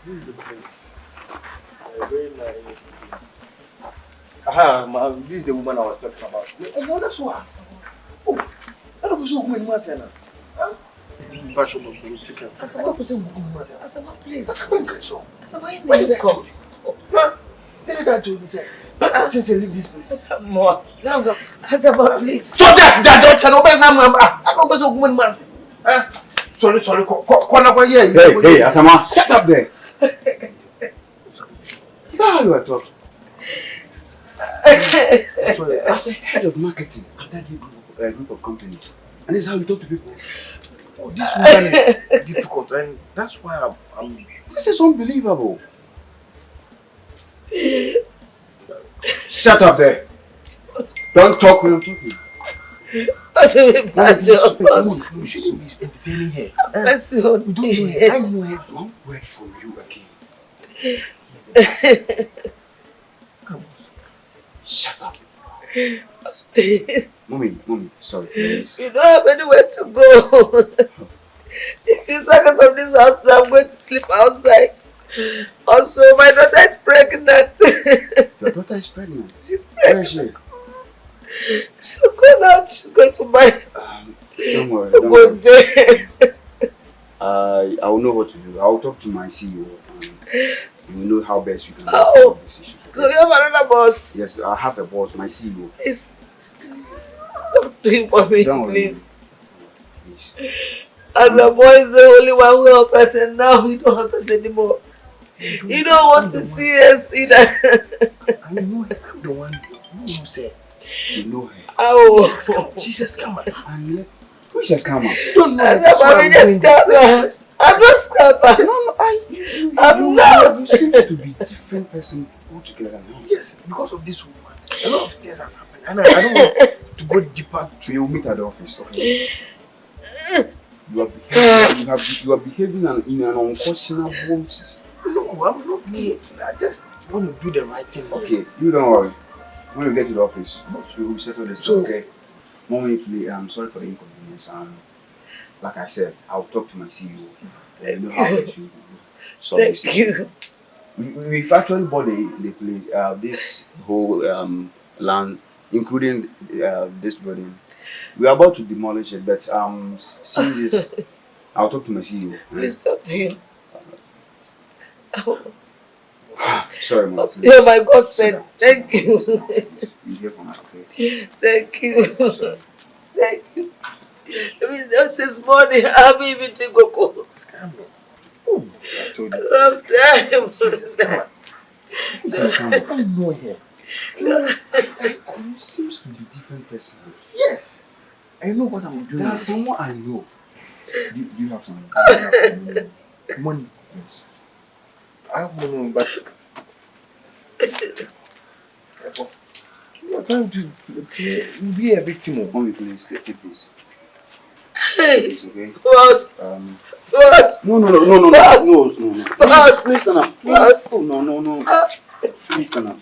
This is the place. Very nice. Aha, this is the woman I was talking about. No, that's what. Oh, I don't know woman was here now. Asama, please. Asama, where did they come? Let that to me say. I just leave this place. Asama, please. So that don't know better. I don't know woman was. Sorry. Hey, Asama, shut up there. Is that how you are talking? As a head of marketing under the group of companies, and this is how you talk to people. Oh, this woman is difficult, and that's why I'm. This is unbelievable. Shut up there. Don't talk when I'm talking. You shouldn't be entertaining her. We don't know her. I know her. One word from you again. Come on. Shut up. Mommy, sorry. Please. You don't have anywhere to go. If you sack us from this house, now I'm going to sleep outside. Also, my daughter is pregnant. Your daughter is pregnant? She's pregnant. Where is she? She's going out. She's going to buy. Don't worry. I will know what to do. I will talk to my CEO. You will know how best we can do this issue. So you have another boss? Yes, I have a boss, my CEO. Please, don't do it for me, please. As a boy is the only one who helps us, and now we don't help us anymore. You don't want to see us either. I know her. I'm the one who said. You know her. Oh. She's a scammer. And yet, who is a scammer? Don't know. I'm not scammer. No, I'm not. You seem to be a different person altogether now. Yes, because of this woman. A lot of things has happened. And I don't want to go deeper. So you will meet at the office, okay? You are behaving in an unfortunate way. No, I'm not being. I just want to do the right thing. Okay, you don't worry. When you get to the office, we will settle this. So, okay? Mommy, please, I'm sorry for the inconvenience. Like I said, I'll talk to my CEO. You know how best you solve this. Thank you. We've actually bought the place, this whole land, including this building. We are about to demolish it, but since this, I'll talk to my CEO. Please talk to him. Sorry, Mom. You're my godsend. Thank you. You hear from us, okay? Thank you. Thank you. Since morning, I haven't even drink cocoa. Oh, I told you. I'm dying. She's a scammer. I know her. You seems to be a different person. Yes. I know what I'm doing. There's someone I know. Do you have some money? Yes. I have money, but you're trying to be a victim of money, please. Take this. Hey, okay? Boss. Boss. No. Boss. Please stand up. Please. Oh, no. Please stand up.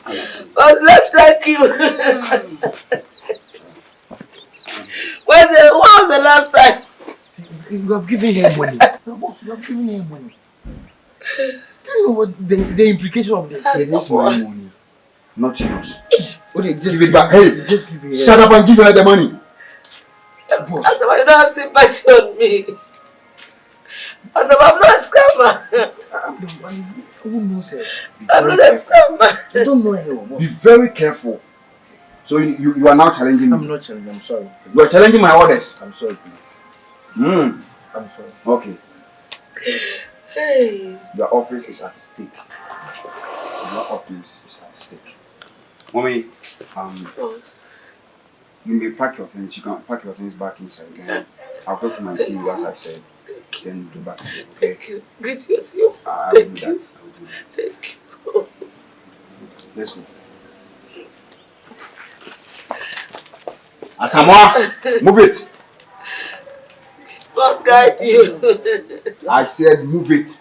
Boss, let's thank you. When was the last time? You have given her money. No, boss, you have given her money. Do you know what the implication of this? This is my money, not yours. Okay, just give it back. Hey, just give it shut up and give her the money. Boss. Asama, you don't have sympathy on me. Asama, I'm not a scammer. I'm the one who knows her. I'm not a scammer. You don't know her. Boss. Be very careful. So you are now challenging me. I'm not challenging. I'm sorry. You are challenging my orders. I'm sorry, please. I'm sorry. Okay. Hey. Your office is at stake. Mommy, Boss. you may pack your things. You can pack your things back inside. Then I'll talk to my CEO as I said. Then go back. Okay? Thank you. Greet yourself. I will do that. Thank you. Let's go. Asamoah, move it. God guide you. I said move it.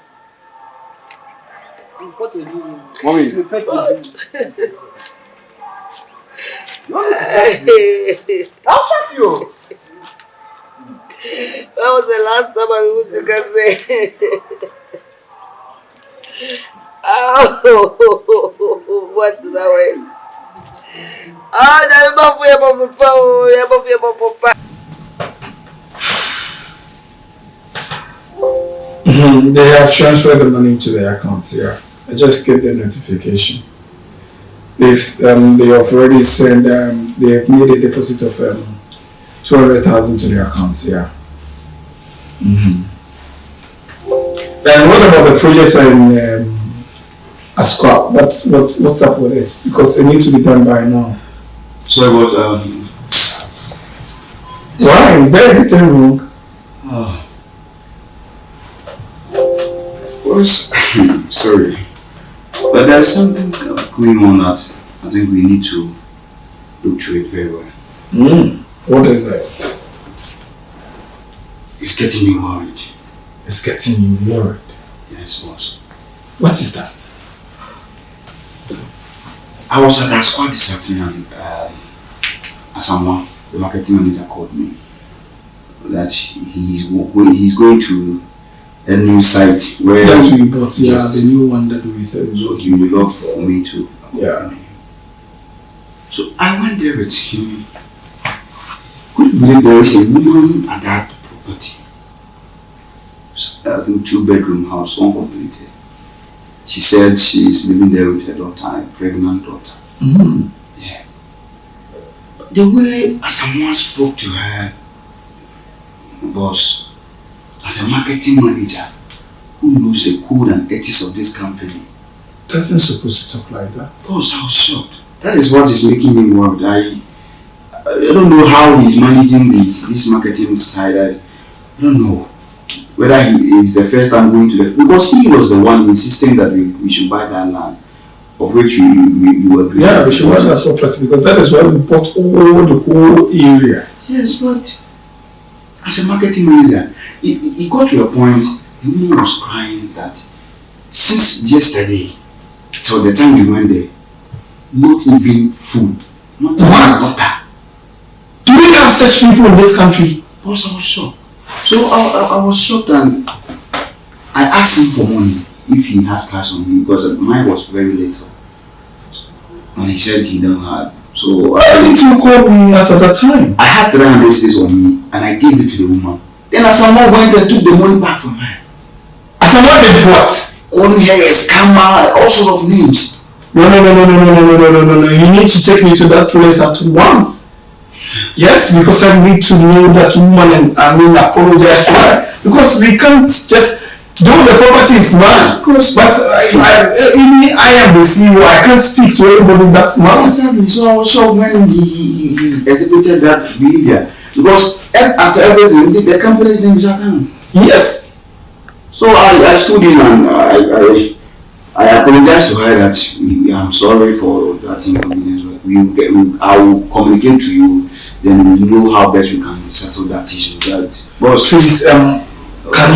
Mommy. Boss. You want to I'll fuck you. That was the last time I was together. Oh, what's my way? Ah, I'm not for your papa. They have transferred the money into their account. Yeah, I just get the notification. They have already sent. They have made a deposit of 200,000 to their account. Yeah. And what about the project in Asqua? What's up with it? Because it needs to be done by now. So it was Why? Is there anything wrong? sorry, but there's something going on that I think we need to look through it very well. What is it? It's getting me worried. It's getting you worried. Yes, boss. What is that? I was at Asqua this afternoon. Someone, the marketing manager, called me that he's going to a new site where that we bought, yeah, the new one that we said we would you love for me to. Yeah. So I went there with him. Could you believe there is a woman at that property? I think 2-bedroom house, uncompleted. She said she's living there with her daughter, a pregnant daughter. Yeah. But the way someone spoke to her, boss, as a marketing manager who knows the code and ethics of this company. Doesn't supposed to talk like that. Boss, I was shocked. That is what is making me worried. I don't know how he's managing this marketing side. I don't know whether he is the first time going to because he was the one insisting that we should buy that land, of which we agreed. Yeah, we should buy that property because that is why we bought all the whole area. Yes, but as a marketing manager, he got to a point. The woman was crying that since yesterday till the time we went there, not even food, not even water. Do we have such people in this country? Boss, I was shocked. So I was shocked and I asked him for money if he has cash on him because mine was very little. And he said he don't have. So why didn't you call me at that time? I had 300 cedis on me and I gave it to the woman. Then Asamoah went and took the money back from her. Asamoah did what? Calling her a scammer, all sorts of names. No. You need to take me to that place at once. Yes, because I need to know that woman and apologize to her. Because we can't just do the property is mine. But I am the CEO. I can't speak to anybody that much. Exactly. So I was shocked when he exhibited that behavior. Because after everything, the company's name is Abena. Yes. So I stood in and I apologized to her that I'm sorry for that inconvenience. I will communicate to you, then we know how best we can settle that issue. But please, can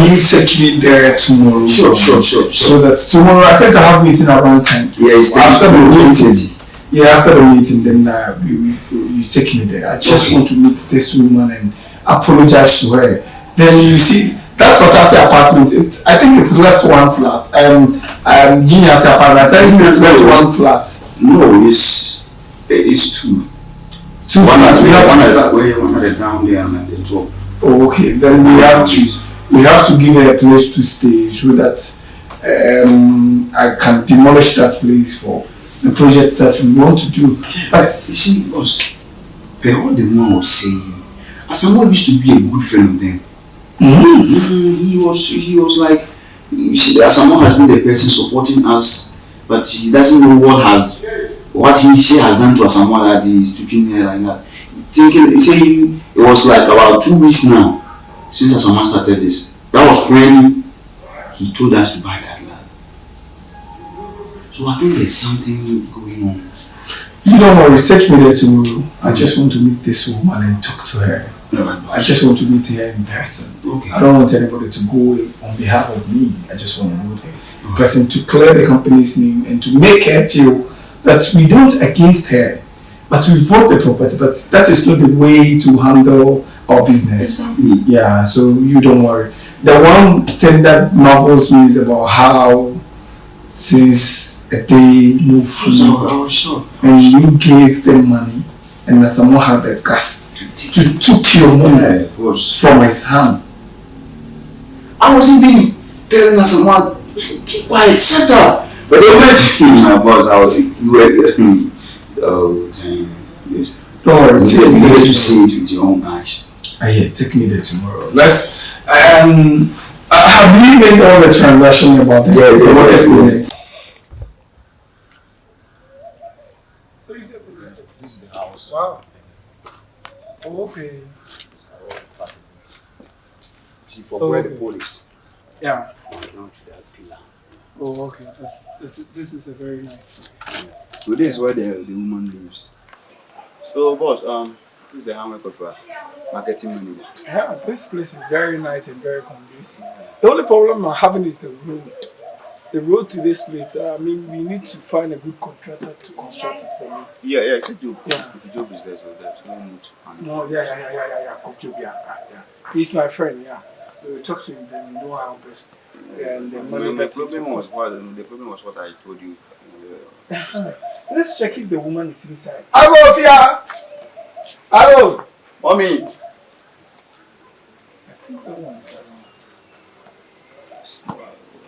you take me there tomorrow? Sure. So that tomorrow, I think I have meeting around 10. Yeah, it's after the meeting. Yeah, after the meeting, then you take me there. I just want to meet this woman and apologize to her. Then you see. That Akwasi apartment, I think it's left one flat. Genius apartment, I think it's left one flat. No, it's two. Two flats. We have one at the down there and at the top. Oh, okay. Then we have to give her a place to stay so that I can demolish that place for the project that we want to do. But you see, boss, per what the woman was saying, Asamoah used to be a good friend of them. He was like, Asamoah has been the person supporting us, but he doesn't know what she has done to Asamoah that he is treating her like that. Saying it was like about 2 weeks now since Asamoah started this. That was when he told us to buy that land. So I think there's something going on. You don't worry, take me there tomorrow. I just want to meet this woman and talk to her. I just want to meet her in person. Okay. I don't want anybody to go on behalf of me. I just want to go there in person to clear the company's name and to make her feel that we don't against her, but we bought the property. But that is not the way to handle our business. Exactly. Yeah, so you don't worry. The one thing that marvels me is about how since a day no food. I was sure. And you gave them money, and someone had the gas to took your money from his hand. I wasn't being telling someone, keep quiet, shut up. But they went to my boss, I was, you were, oh, damn, yes. Don't worry, take me there to see it with your own eyes. Yeah, take me there tomorrow. Let's, have you made all the transaction about the work experience? So you said This is the house. wow. Oh, okay. See, from where the pole is. Yeah. Down to that pillar. Oh, okay. This is a very nice place. So this is where the woman lives. So boss, this is the YAHWEH of marketing manager. Yeah, this place is very nice and very conducive. The only problem I'm having is the road. The road to this place, we need to find a good contractor to construct it for me. Yeah, it's a job. Yeah. If a job is there, so there's no need to panic. No, yeah. Kof Job, yeah. He's my friend, yeah. We will talk to him, then we know how best. Yeah, and the money The problem was what I told you. Let's check if the woman is inside. Hello, Fia! Hello! Mommy! I think the one is around.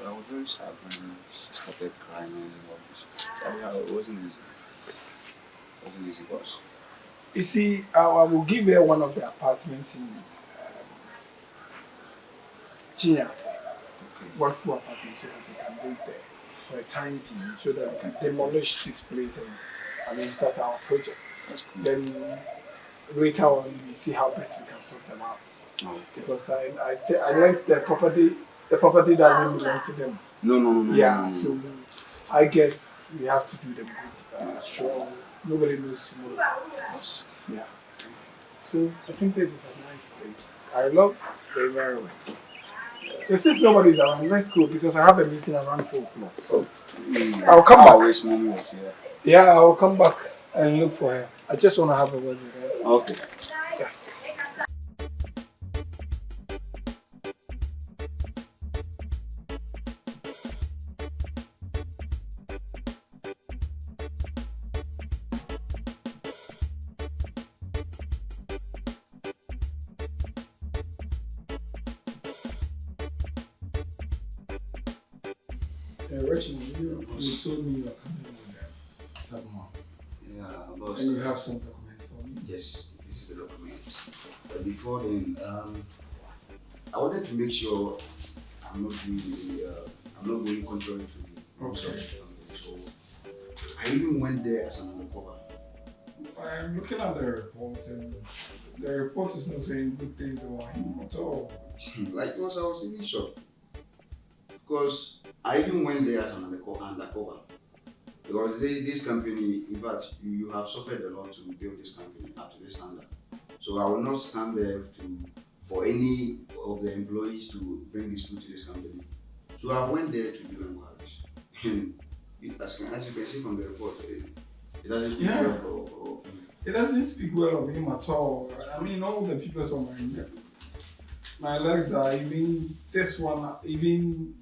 I was very sad when she started crying and all this. It wasn't easy. It wasn't easy, boss. You see, I will give her one of the apartments in Chinyas. One full apartment so that they can live there for a time being, so that we can demolish this place and start our project. That's cool. Then later on we see how best we can sort them out. Oh. Because I lent the property doesn't belong to them. No. Yeah, so I guess we have to do them good. Sure, nobody knows tomorrow. Yes. Yeah. So I think this is a nice place. I love the environment. So since nobody's around, let's go because I have a meeting around 4 o'clock. So I'll come back. Wish mommy was here. Yeah, I'll come back and look for her. I just want to have a word with her. Okay. Yeah. Richmond, you told me you're coming with them somehow. Yeah, boss. And you have some documents for me? Yes, this is the document. But before then, I wanted to make sure I'm not going contrary to the Okay. So I even went there as an undercover. I'm looking at the report and the report is not saying good things about him at all. Like I was even shocked. Because I even went there as an undercover. Because this company, in fact, you have suffered a lot to build this company up to this standard. So I will not stand there for any of the employees to bring this food to this company. So I went there to do inquiries. And as you can see from the report, it doesn't speak well of him. It doesn't speak well of him at all. I mean, all the people on my legs are even, this one, even,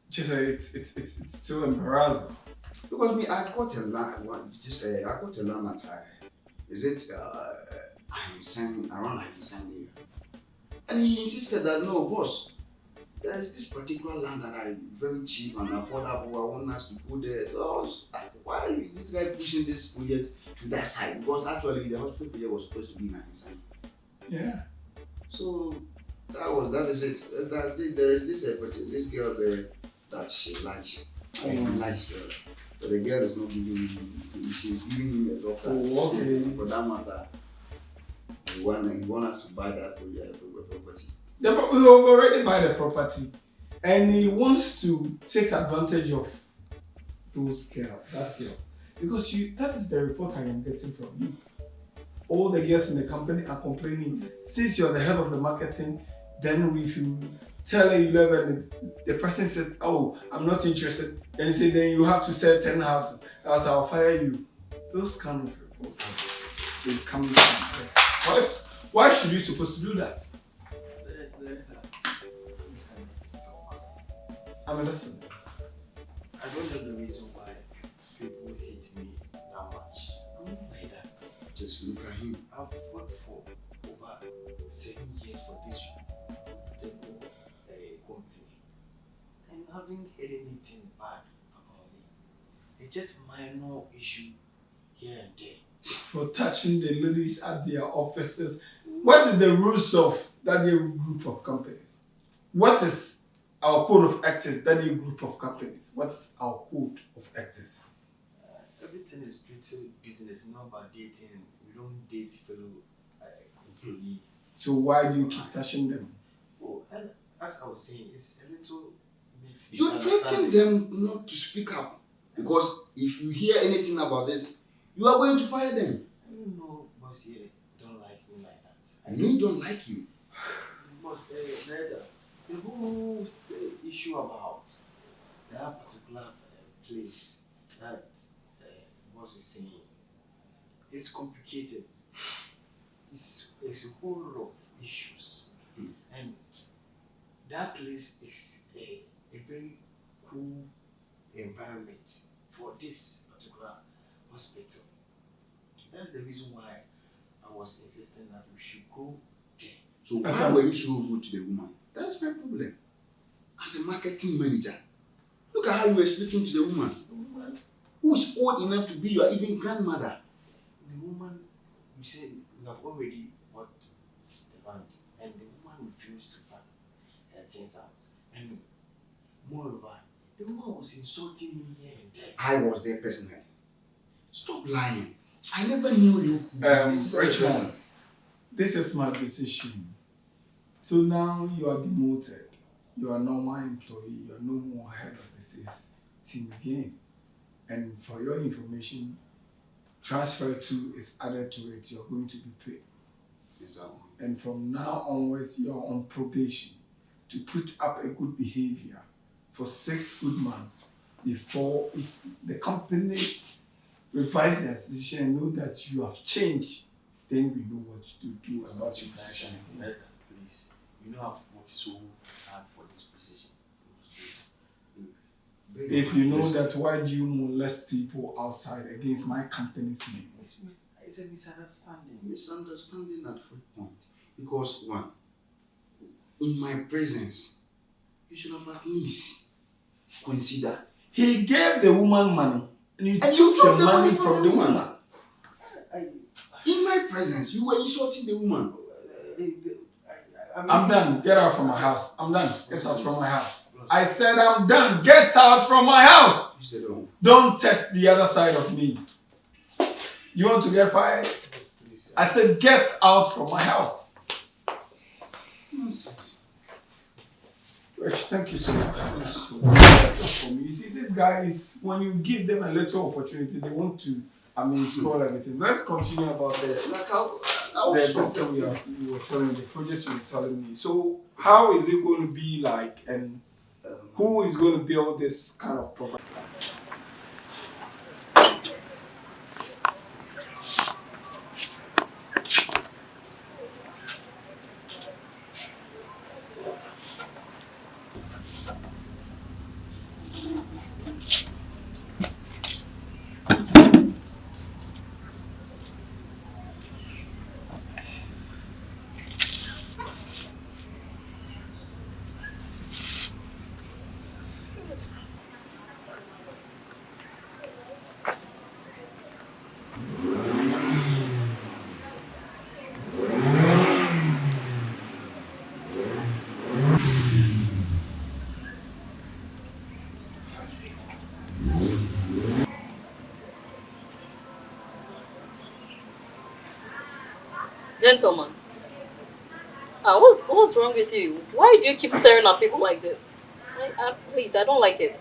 just it's still embarrassing. Because I got a land at is it around Einstein area. And he insisted that no, boss, there is this particular land that I very cheap and affordable. I want us to go there. So why are this guy pushing this project to that side? Because actually the hospital project was supposed to be in Einstein. Yeah. So that is it. There is this girl there that she likes. I like her. But the girl is not giving him, she's giving him a doctor. Oh, okay. For that matter, he want us to buy that property. We have already buy the property and he wants to take advantage of that girl. Because that is the report I am getting from you. All the girls in the company are complaining. Since you're the head of the marketing, then if you tell her you love and the person says, oh, I'm not interested, then you say, then you have to sell 10 houses, else I'll fire you. Those kind of reports, they come from why should you supposed to do that? I mean, listen, I don't haven't heard anything bad about me. It's just minor issue here and there. For touching the ladies at their offices. What is the rules of that group of companies? What is our code of ethics that group of companies? What's our code of ethics? Everything is treated business, not about dating. We don't date fellow employee. So why do you keep touching them? Oh, and as I was saying, it's a little bit. You threaten them not to speak up because if you hear anything about it, you are going to fire them. I don't know, boss here don't like me like that. Me don't like you. But the whole issue about that particular place that boss is saying, it's complicated. It's a whole lot of issues, and that place is a very cool environment for this particular hospital. That's the reason why I was insisting that we should go there. So why were you so good to the woman? That's my problem. As a marketing manager, look at how you were speaking to the woman. The woman Who is old enough to be your even grandmother? The woman, you said we have already bought the land, and the woman refused to pack her things out. And moreover, the woman was insulting me here and there. I was there personally. Stop lying. I never knew you could be such a person. This is my decision. So now you are demoted. You are no more employee. You are no more head of the sales team again. And for your information, transfer 2 is added to it. You're going to be paid. Exactly. And from now onwards, you're on probation to put up a good behavior for 6 good months before, if the company revise their decision and know that you have changed, then we know what to do about your position. Please, you know I've worked so hard for this position. If you know that, why do you molest people outside against my company's name? It's a misunderstanding. Misunderstanding at what point? Because one, in my presence, you should have at least consider. He gave the woman money and you took the money from the woman. In my presence, you were insulting the woman. I'm done. Get out from my house. I'm done. Get out from my house. I said I'm done. Get out from my house. Don't test the other side of me. You want to get fired? I said get out from my house. Nonsense. Rich, thank you so much for me. You see, these guys, when you give them a little opportunity, they want to, scroll everything. Let's continue about the system you were telling me, the project you were telling me. So, how is it going to be like, and who is going to build this kind of property? Gentlemen, what's wrong with you? Why do you keep staring at people like this? Please, I don't like it.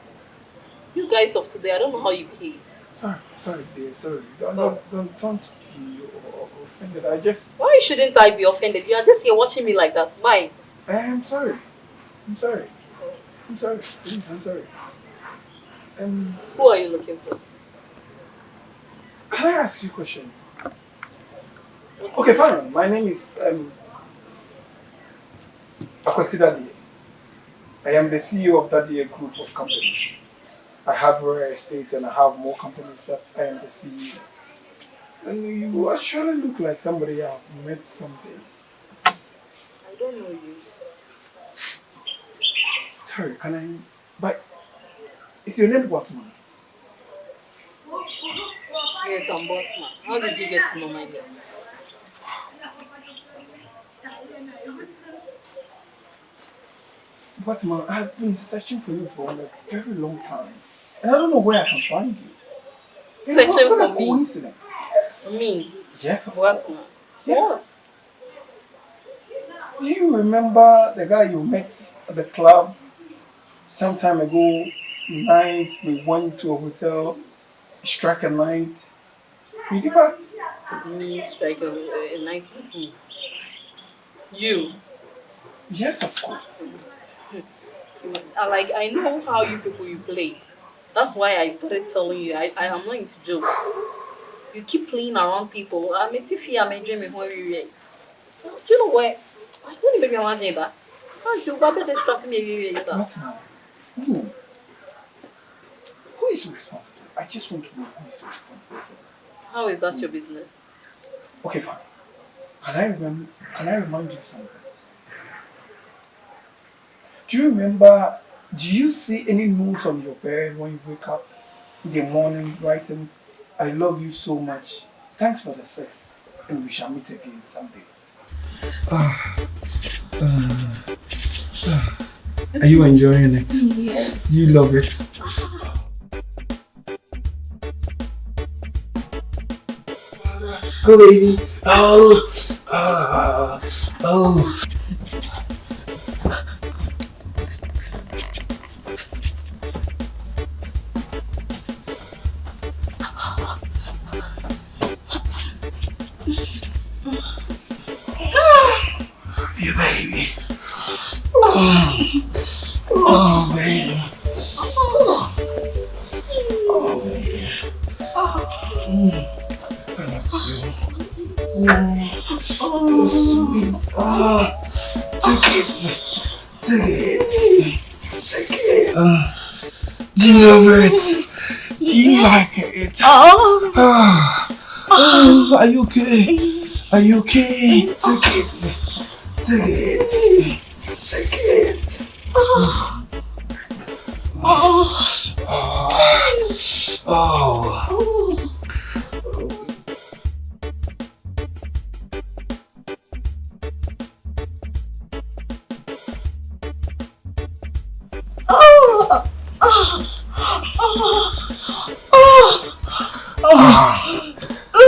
You guys of today, I don't know how you behave. Sorry, dear, sorry. Don't be offended. Why shouldn't I be offended? You are just here watching me like that. Why? I'm sorry. Please, I'm sorry. Who are you looking for? Can I ask you a question? Okay, fine. My name is Akwasi. I am the CEO of that group of companies. I have real estate and I have more companies that I am the CEO. And you actually look like somebody I've met someday. I don't know you. Sorry, can I? But Is your name Boatemaa? Yes, I'm Boatemaa. How did you get to know my name? Boatemaa, I've been searching for you for a very long time. And I don't know where I can find you. Searching What for a me? coincidence. Me? Yes, of Boatemaa? course. Yes. What? Do you remember the guy you met at the club some time ago? Night, we went to a hotel, struck a night. You did that? Me strike a night with who? You? Yes, of course. I know how you people you play. That's why I started telling you I am not into jokes. You keep playing around people. I'm a tiffy, I'm a dreaming when we do you know what? I don't even imagine that. Until Baba distracting me, What now? Who is responsible? I just want to know who is responsible for that. how is that your business? Okay, fine. Can I remind you of something? Do you remember, do you see any notes on your bed when you wake up in the morning writing, I love you so much. Thanks for the sex. And we shall meet again someday. Are you enjoying it? Yes. Do you love it? Oh baby. Oh. You baby. Oh baby. Oh baby. Oh, sweet. Take it. Do you love it? Do you like it? Are you okay? Are you okay? Take it.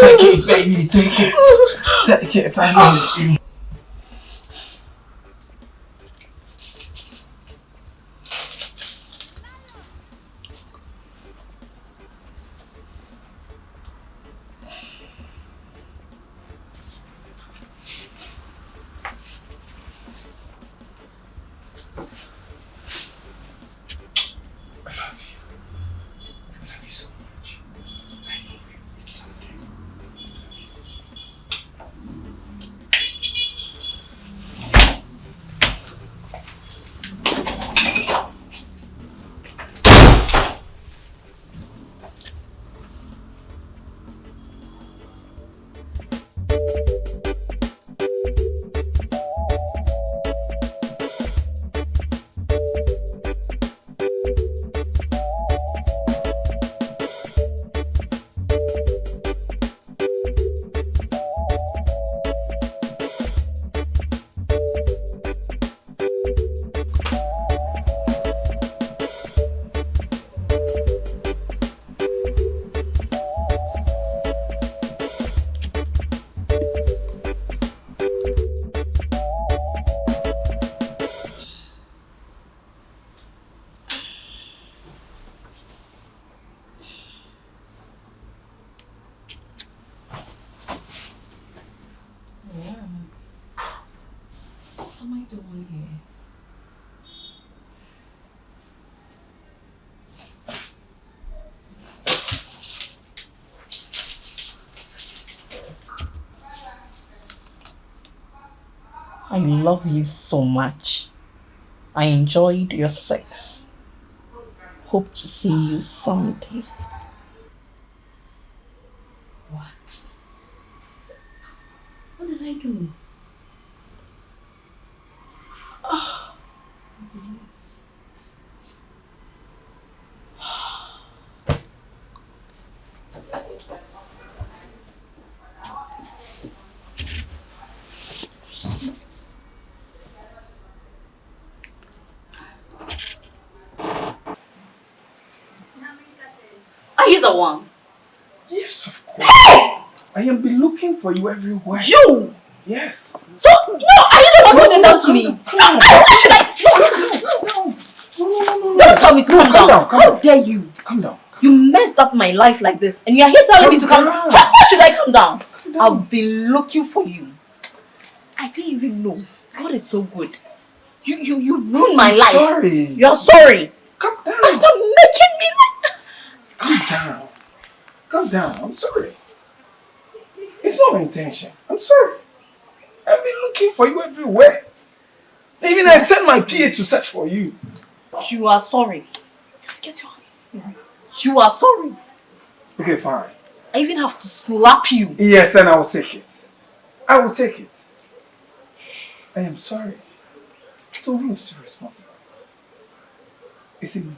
Take it, baby, take it. Take it, I love you. I love you so much. I enjoyed your sex. Hope to see you someday. What? What did I do? Oh, goodness. Are you the one? Yes, of course. I am be looking for you everywhere. You? Yes. So, no, are you the one who did that to me? Why should I? No. Don't tell me to calm down. How dare you? Calm down. You messed up my life like this, and you're here telling me to calm down. Why should I calm down? I've been looking for you. I didn't even know. God is so good. You ruined my life. Sorry. You're sorry. Calm down. Stop making me like. Calm down. I'm sorry. It's not my intention. I'm sorry. I've been looking for you everywhere. Even I sent my PA to search for you. You are sorry. Just get your hands off me. You are sorry. Okay, fine. I even have to slap you. Yes, and I will take it. I will take it. I am sorry. So who is responsible? Is it me?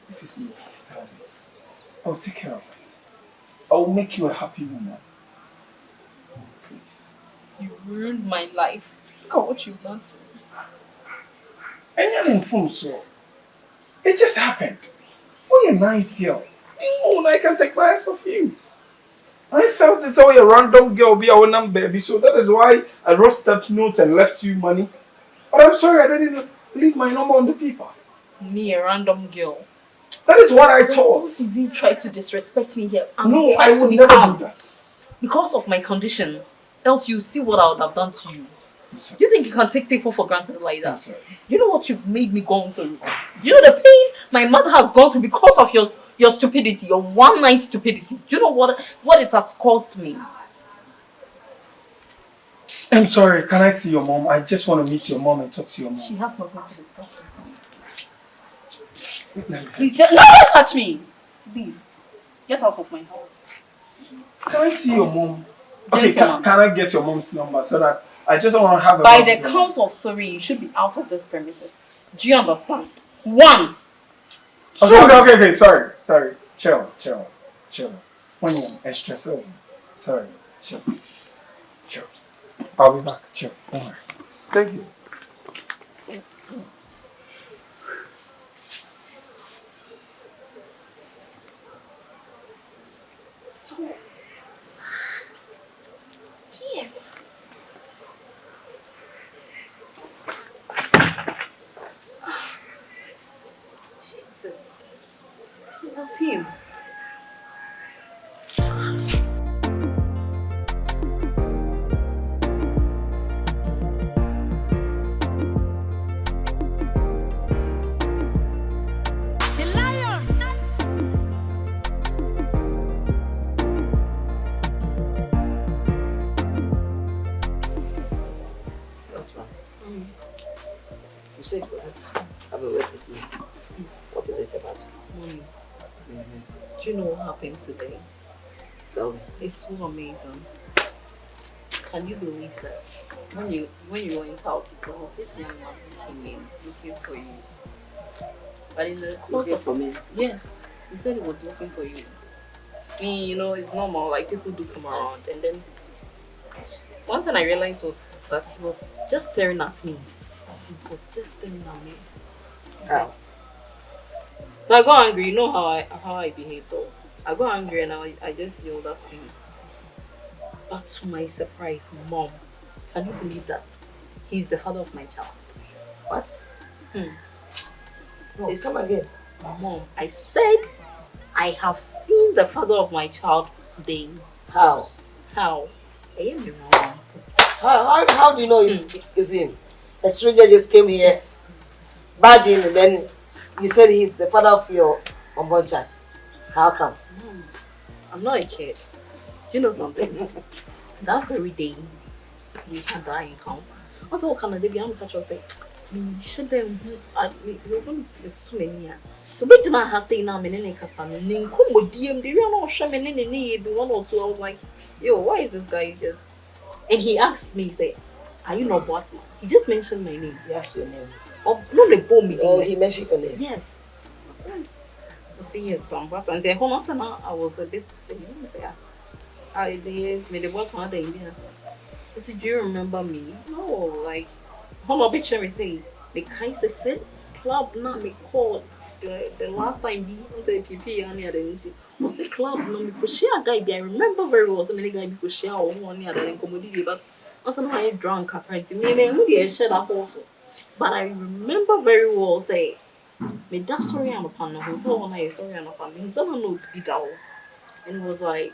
If it's me, please tell me. I will take care of it. I will make you a happy woman. Please. You ruined my life. Look at what you've done to me. And you're informed, so it just happened. Oh, you're a nice girl. Oh, I can take my eyes off you. I felt it's all a random girl be our number, baby, so that is why I wrote that note and left you money. But I'm sorry, I didn't leave my number on the paper. Me, a random girl. That is what I thought. Don't even try to disrespect me here. No, I would never do that. Because of my condition. Else you see what I would have done to you. You think you can take people for granted like that? You know what you've made me go through? You know the pain my mother has gone through because of your stupidity, your one night stupidity. Do you know what it has caused me? I'm sorry, can I see your mom? I just want to meet your mom and talk to your mom. She has nothing to discuss with me. Please, Please, no, don't touch me. Leave. Get out of my house. can I see your mom? Okay, can I get your mom's number so that I just want to have a By the count of 3, you should be out of this premises. Do you understand? 1. Okay, sorry. Chill. When you're extra, sorry. Chill. I'll be back. Chill. Don't worry. Thank you. So, yes. Jesus. So it was him. You said you have a word with me. What is it about? Mommy, do you know what happened today? Tell me. It's so amazing. Can you believe that? When you went out, there was this young man who came in looking for you. But in the course of for me? Yes, he said he was looking for you. I mean, you know, it's normal. Like people do come around, and then one thing I realized was that he was just staring at me. He was just staring at me. How? So I got angry. You know how I behave. So I got angry and I just yelled at him. But to my surprise, Mom, can you believe that he's the father of my child? What? No, It's- come again. Mom, I said I have seen the father of my child today. How? How? I am wrong. How do you know it's him? A stranger just came here, barged in, and then you said he's the father of your unborn child. How come? Mom, I'm not a kid. Do you know something? That very day, we had that encounter. I said, what kind of baby? I'm catch say, me should them. There's too many. So but Jana has say now, menene kasami. Nkrumah DM. They don't know show menene ni be 1 or 2. I was like, yo, why is this guy just? And he asked me, he said, are you not Boatemaa? He just mentioned my name. He asked your name. Oh, no, they bore me. Oh, he mentioned your name. Yes. I see yes, some person say, hold on, I was a bit. You know, say, yes, me the boss one day. I said, do you remember me? No, like, hold on, picture me say, the kind said, club now me call the last time we was a PP and the other was a club. No, because she a guy. I remember very well. So many guys because she are one the other commodity, but also I drunk apparently. Me who share that also. But I remember very well say me that story I'm upon the hotel one I sorry I'm upon him. Someone knows be down, and it was like.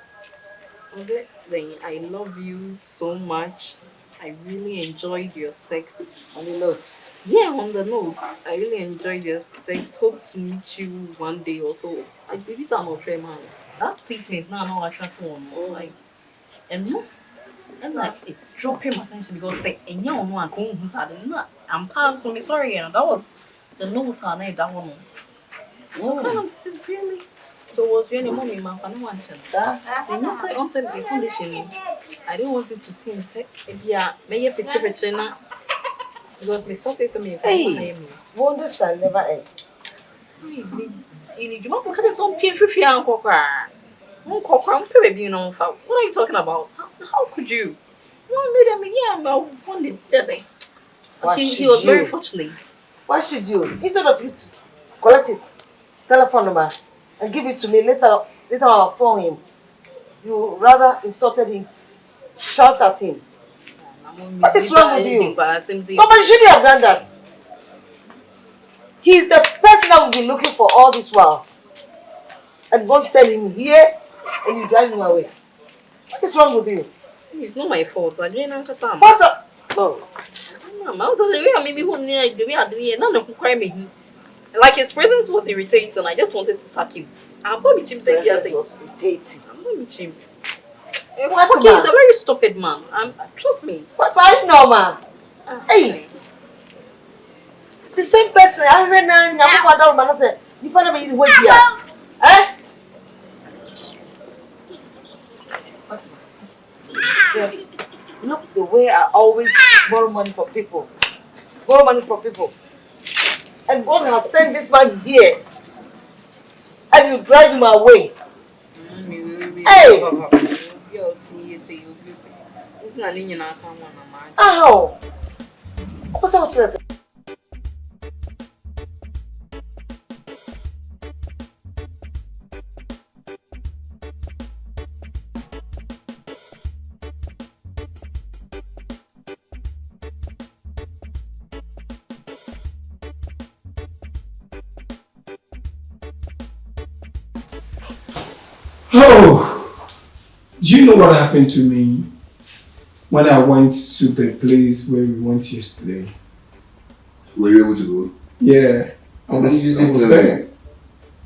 Was it? Then I love you so much. I really enjoyed your sex. On the note. Yeah, on the note, I really enjoyed your sex. Hope to meet you one day or so. Like, baby, some of them, man. That statement now, no, I try to like, and no, and like, it dropped him attention because say, and you know, I can't who's had not. I'm past for me, sorry, and that was the note I made that one. So kind of really. So was really mommy, man, I don't want chance. And that's why on said the condition. I don't want it to seem say, yeah, may a picture now. Because me started something. Hey, wonders shall never end. You want to cut some pain for Uncle Cry. Uncle Cry, baby, you know, what are you talking about? How could you? Someone made him, yeah, well, one day, he was very fortunate. What should you? Instead of you collect his telephone number and give it to me later I'll phone him. You rather insulted him, shout at him. What is wrong with you? But you shouldn't have done that. He is the person that we've been looking for all this while. And God send him here and you drive him away. What is wrong with you? It's not my fault. I didn't know Sam. What a... Oh. Like his presence was irritating. I just wanted to sack him. I'm not him saying yes. Was irritating. I'm not him. He's a very stupid man. Trust me. What's why no man? Hey. The same person I ran and I said, you better be what you are. Eh? What's yeah. Look the way I always borrow money from people. Borrow money from people. And God has sent this man here. And you drive him away. Hey! How? What's that what you say? Oh, do you know what happened to me when I went to the place where we went yesterday? Were you able to go? Yeah, I was there.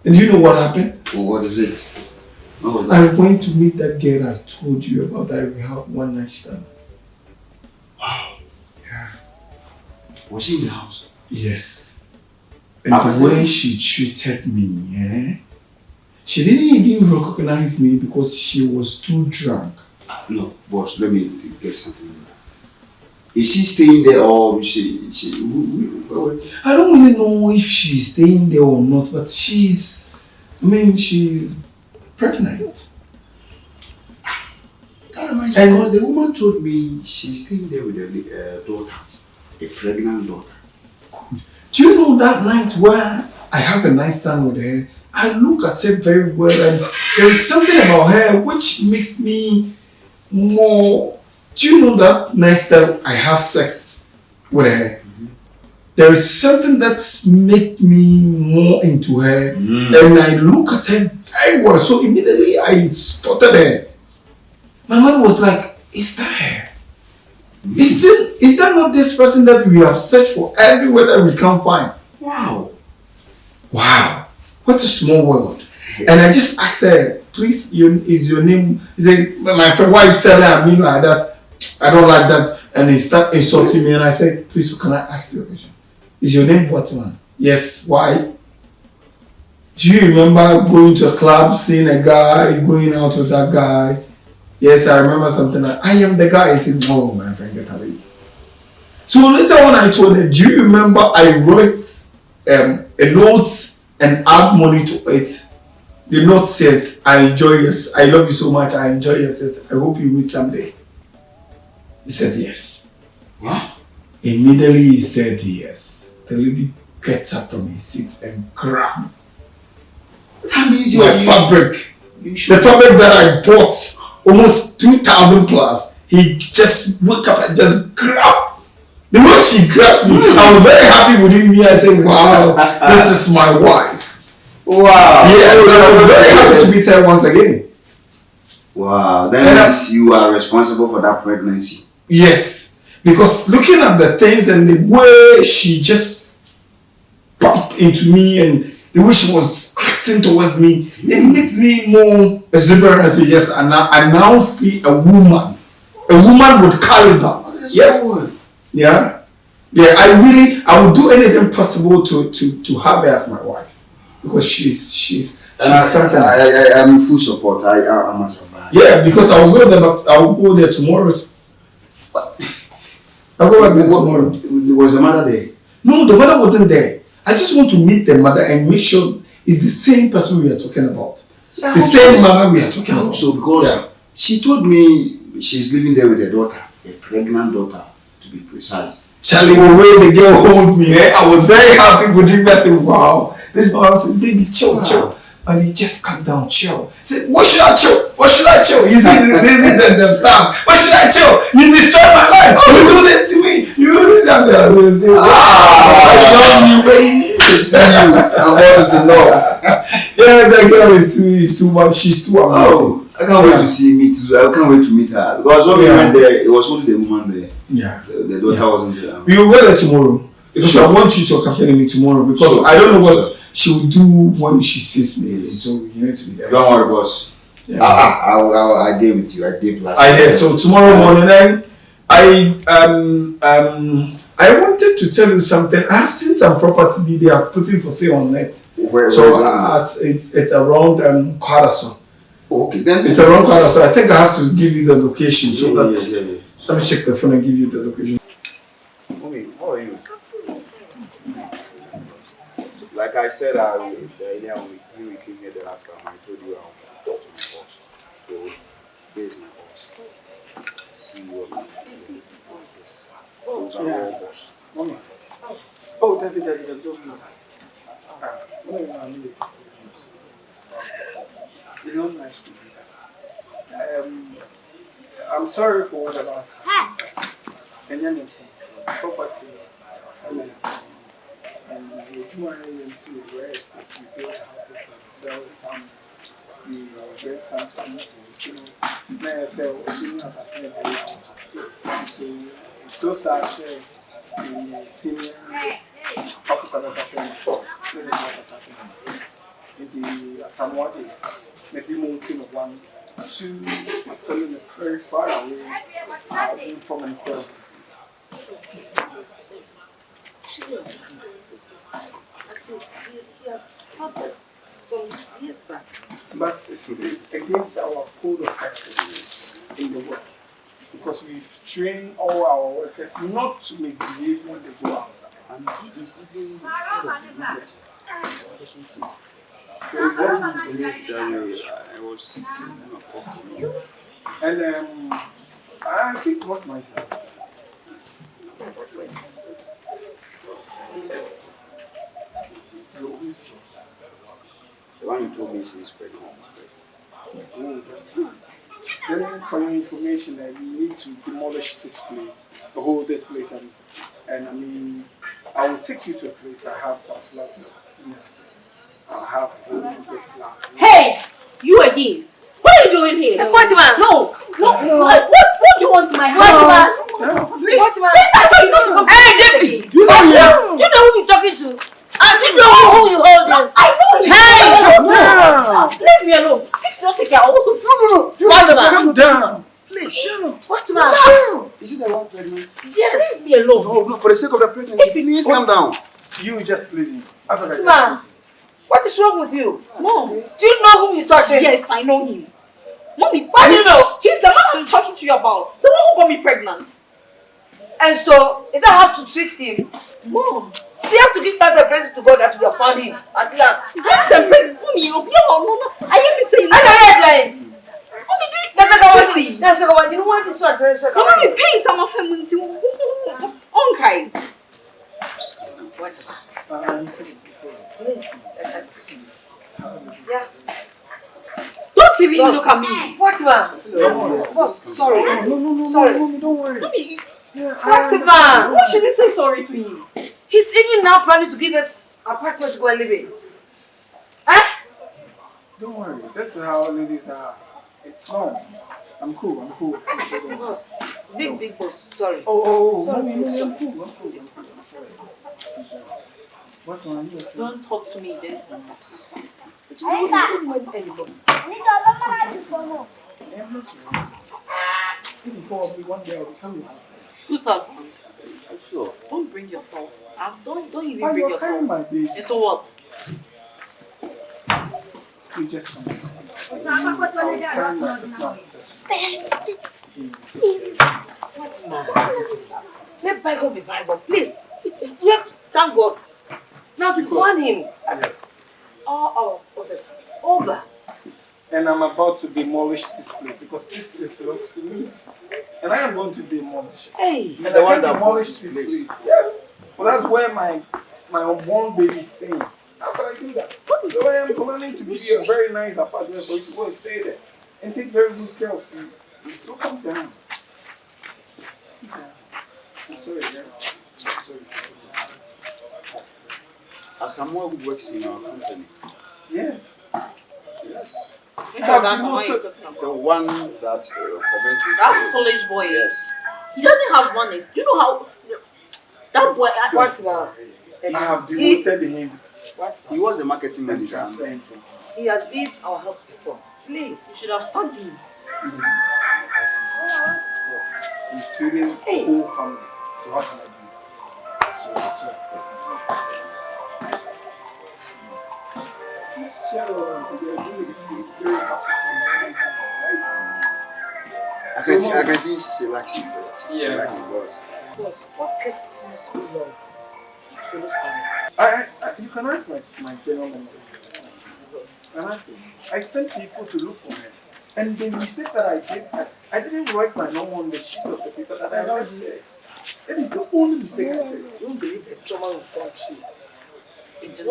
And do you know what happened? Well, what is it? What was that? I went to meet that girl I told you about that we have one night stand. Wow. Yeah. Was she in the house? Yes. And the way she treated me, eh? She didn't even recognize me because she was too drunk. No, boss, let me get something. Is she staying there or I don't really know if she's staying there or not, but she's pregnant. That reminds me, because the woman told me she's staying there with a daughter, a pregnant daughter. Good. Do you know that night where I have a nice stand with her? I look at her very well, and there is something about her which makes me more. Do you know that night that I have sex with her? Mm-hmm. There is something that makes me more into her, and I look at her very well. So immediately I spotted her. My mind was like, "Is that her? Is that not this person that we have searched for everywhere that we can't find?" Wow. What a small world. And I just asked her, please, is your name? He said, my friend, why you telling me like that? I don't like that. And he started insulting me, and I said, please, can I ask you a question? Is your name Boatemaa? Yes, why? Do you remember going to a club, seeing a guy, going out with that guy? Yes, I remember something like, I am the guy. He said, no, my friend, get away. So later when I told her, do you remember I wrote a note and add money to it? The note says, I love you so much, I enjoy your sex, I hope you meet someday. He said yes. What? Immediately he said yes. The lady gets up from his seat and grabs That means my fabric. The fabric that I bought, almost 2,000 plus, he just woke up and just grabbed. The way she grabs me, I was very happy within me. I said, wow, this is my wife. Wow. Yes, I was very happy to meet her once again. Wow, that means you are responsible for that pregnancy. Yes, because looking at the things and the way she just bumped into me and the way she was acting towards me, it makes me more exuberant and say, yes, I now see a woman. A woman would carry that. Yes. Yeah. Yeah, I would do anything possible to have her as my wife. Because she's something. I'm in full support. I'm not sure. Yeah, because I will go there tomorrow. I'll go back there tomorrow. Was the mother there? No, the mother wasn't there. I just want to meet the mother and make sure it's the same person we are talking about. Yeah, the same mother we are talking about. So because she told me she's living there with her daughter, a pregnant daughter, to be precise. Charlie, the way the girl hold me, I was very happy with him. I said, wow. This mother said, baby, chill. And he just calm down, chill. I said, what should I chill? What should I chill? You see, this and them stars. What should I chill? You destroy my life. You do this to me. You do that. I love you, baby. See you. My boss is in love. Yeah, that girl is too much. She's too amazing. Oh, I can't wait to see me too. I can't wait to meet her. Because when we went there, it was only the woman there. Yeah. The daughter wasn't there. We will go there tomorrow. Because I want you to accompany me tomorrow. Because I don't know what she will do when she sees me. So you need to be there. Don't worry, boss. Yeah. I did with you. I did last night. So tomorrow morning, then I wanted to tell you something. I have seen some property they are putting for sale on net. Where so is it? it's around Kwaraso. Okay, then. It's around Kwaraso. I think I have to give you the location. So Yeah. Let me check the phone and give you the location. Mommy, how are you? Like I said, when we came here the last time, I told you I'll talk to my boss. So, this is my boss. See what my boss. Those are all boss. Mommy. Oh, David, don't do that. It's not nice to do that. I'm sorry for what about and then property and the Adjoa ANC where it's like we build houses and sell some, we rent some to people, now sell assuming as I said, so it's so sad say the senior officer that I said before, this is what has happened. In the Samoa Day, the demo team of 1, 2 are selling it very far away from Nkrumah. At least he has helped us some years back. But it's against our code of ethics in the work. Because we've trained all our workers not to misbehave when they go outside. And he is even part of the market. So it's very good. I was and I think what myself. The one you told me she's pregnant. Oh, that's good. Then for your information, we need to demolish this place, hold this place, and I mean, I will take you to a place. I have some flats. I'll have a big flat. Hey, you again? What are you doing here? Boatemaa! No. What do you want in my house? Boatemaa! Please. Boatemaa! I thought you don't come. Hey, David! Do you know who you're talking to? And do you know who you hold him? I know you. Hey! Leave me alone. If you don't take care, I also. No. Boatemaa! Calm down. Please. Boatemaa! Is it the one pregnant? Yes! Leave me alone. No, for the sake of the pregnancy, please calm down. You just leave him. Boatemaa! What is wrong with you? Mom. Do you know whom you're touching? Yes, I know him. Mommy, What do you know? he's the man I'm talking to you about. The one who got me pregnant. And so, is that how to treat him? Mom. We have to give thanks and praise to God that we have found him at last. Thanks and praises. Mommy, you'll be all no. I hear me saying I know you're lying. Mommy, do you That's the one. see? That's the one. You know what this one is? You know me paying some of him until okay. What? Please. Yeah. Don't even look at me. What man? Boss, sorry. No, Sorry. don't worry. Mommy, What man? why should you say sorry to me? He's even now planning to give us apartment to go and live in. Eh? Don't worry. That's how ladies are. It's normal. I'm cool. Boss. Big boss. Sorry. Sorry, Mommy, I'm cool. I'm sorry. What's wrong? Don't talk to me this much. But you don't want anybody. I'm not sure. Even probably one day I'll become your husband. Whose husband? Sure. Don't bring yourself. Don't even Why bring you're carrying yourself. my baby? And so what? You just come and say. What man? Let bygone be bygone. Please. We have to thank God. Now to find him. Yes. All our poverty is over. And I'm about to demolish this place because this place belongs to me. And I am going to demolish it. Hey. And I can demolish this place. Yes. But that's where my unborn baby is staying. How can I do that? So I am planning to give you a very nice apartment for you to go and stay there. And take very good care of you. So calm down. I'm sorry, girl. I'm sorry. As someone who works in our company. Yes. Yes. That's what you're talking about. The one that commenced this. That foolish boy. Yes. He doesn't have money. Do you know how that boy? What man? I have devoted him. What He was the marketing And manager. transfer him. He has been our help before. Please. You should have sent him. He's feeding the whole family. So how can I do? So. This child, they're really very happy. I can see she likes you. She likes you, boss. Boss, what kept you so long to look for me? You can ask like my general manager. And I sent people to look for him. And the mistake that I did, I didn't write my name on the sheet of the paper that I wrote there. That is the only mistake I did. You don't believe the trauma we've gone through. It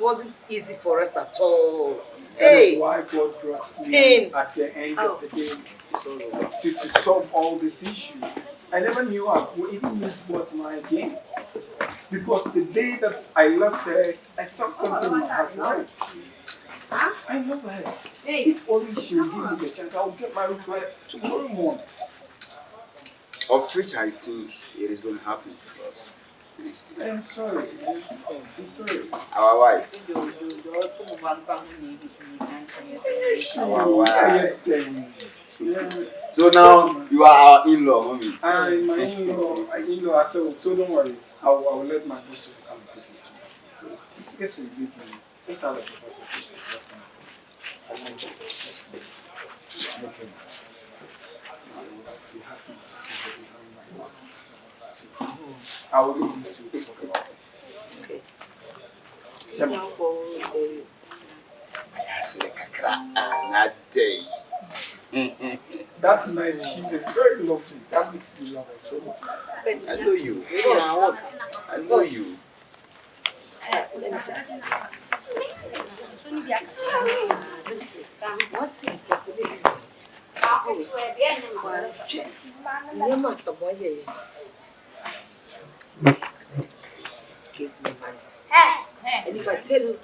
wasn't easy for us at all. That is Hey! why God brought me Pain. at the end of the day to solve all this issue. I never knew I would even meet Boatemaa again. Because the day that I left her, I felt something would have right. I love her. If only she would give me the chance, I would get married to her tomorrow morning. Of which I think it is going to happen because I'm sorry. I'm sorry. our wife. Our wife. Yeah. So now you are our in-law, mommy. My in-law herself, so don't worry. I will let my boss come and take it. So, I guess we'll give me. Let's have a I will leave you to talk about it. Okay. Now for That night she is very lovely. That makes me love her so much. I know you. I know Boss. you. Let me just. What's it? Give me money. And if I tell you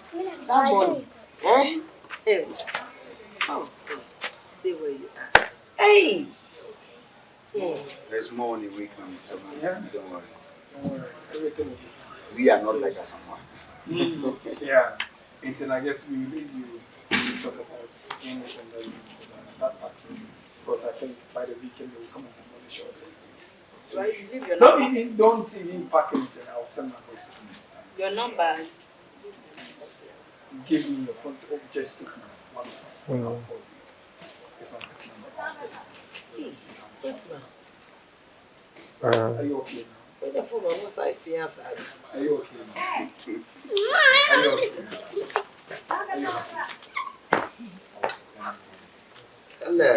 that money, oh, stay where you are. Hey! There's more on the way coming, so Yeah. don't worry. Don't worry. Everything will be fine. We are not like a someone. Yeah. And then I guess we will leave you to talk about English and then start packing. Because I think by the weekend they will come and demolish all this thing. do I leave your number? Don't even pack anything. I'll send my voice to you. Your number. Give me your phone to just take my one. I'll call you. It's my personal number. Hey, wait now. Are you okay now? When the phone was I fiance. Are you okay now? Are you okay? Are you okay? Hello.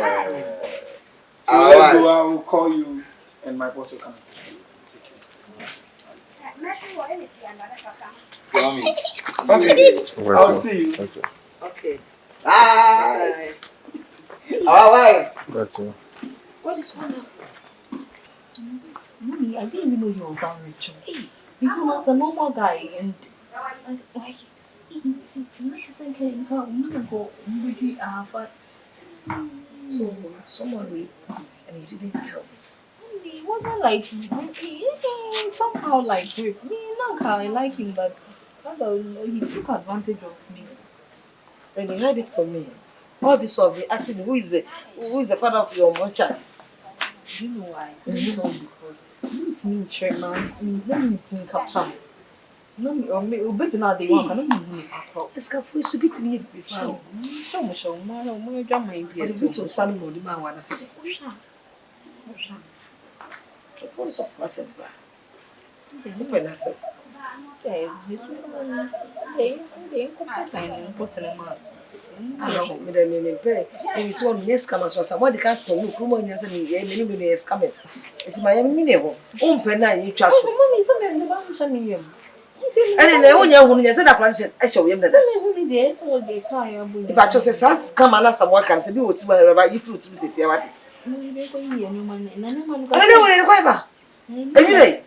So let's go. I will call you and my boss will come and take you. Mommy. Okay. I'll see you. Okay. Okay. Bye. Bye. Our wife. Gotcha. What is wonderful? Mommy, I didn't even know you were that rich. You know, as a normal guy, and like, So, someone will, and he didn't tell me. it wasn't like he somehow like raped me. Not how I like him, but he took advantage of me. And he heard it from me. All this will be asking me, who is the father of your one child? You know why? It's all because it's me trick man. Let me capture me. No, me obey now they want. I don't even at all. It's for you to be to me. Show me, man. I'm jam my But if you to son of the man, want to say, what is up, myself? Open us up. they put in a mask. Maybe 2 years come as somebody can't tell you, Nkrumah and many scammers. It's my minimum. Open you trust. Mommy, something in the bank. And then when you're going to set up, I show him that. If I just says, come and ask someone can say, do whatever you through to this year. I don't know what it's anyway,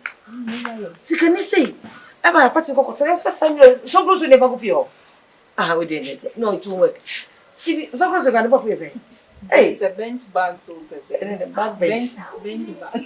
see, can you say, am I a party of first time so close to never go for you? Ah, we didn't. No, it won't work. So close to the never for you. Hey, the bench bag, so and then the back bench. Bench bag.